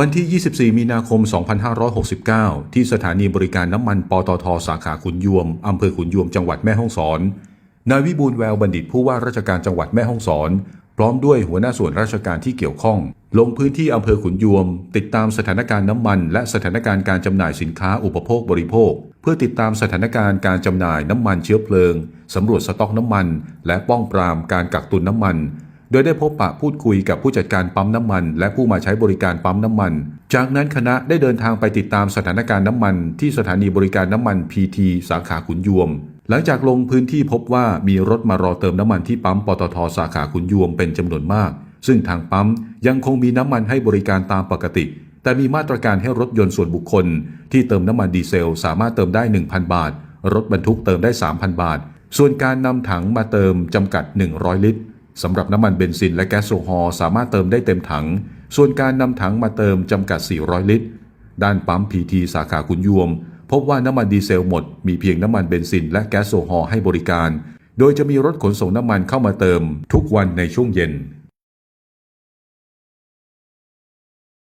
วันที่ 24 มีนาคม 2569 ที่สถานีบริการน้ำมันปตท.สาขาขุนยวม อำเภอขุนยวม จังหวัดแม่ฮ่องสอน นายวิบูลย์แววบัณฑิตผู้ว่าราชการจังหวัดแม่ฮ่องสอน พร้อมด้วยหัวหน้าส่วนราชการที่เกี่ยวข้อง ลงพื้นที่อำเภอขุนยวม ติดตามสถานการณ์น้ำมันและสถานการณ์การจำหน่ายสินค้าอุปโภคบริโภค เพื่อติดตามสถานการณ์การจำหน่ายน้ำมันเชื้อเพลิง สำรวจสต็อกน้ำมัน และป้องปรามการกักตุนน้ำมัน โดยได้พบปะพูดคุยกับผู้จัดการปั๊มน้ำมันและผู้มาใช้บริการปั๊มน้ำมัน จากนั้นคณะได้เดินทางไปติดตามสถานการณ์น้ำมันที่สถานีบริการน้ำมัน PT สาขาขุนยวม หลังจากลงพื้นที่พบว่ามีรถมารอเติมน้ำมันที่ปั๊มปตท.สาขาขุนยวมเป็นจำนวนมาก ซึ่งทางปั๊มยังคงมีน้ำมันให้บริการตามปกติ แต่มีมาตรการให้รถยนต์ส่วนบุคคลที่เติมน้ำมันดีเซลสามารถเติมได้ 1,000 บาท รถบรรทุกเติมได้ 3,000 บาท ส่วนการนำถังมาเติมจำกัด 100 ลิตรสำหรับน้ำมันเบนซินและแก๊สโซฮอล์สามารถเติมได้เต็มถัง ส่วนการนำถังมาเติมจำกัด 400 ลิตร ด้านปั๊ม PT สาขาขุนยวม พบว่าน้ำมันดีเซลหมดมีเพียงน้ำมันเบนซินและแก๊สโซฮอล์ให้บริการ โดยจะมีรถขนส่งน้ำมันเข้ามาเติมทุกวันในช่วงเย็น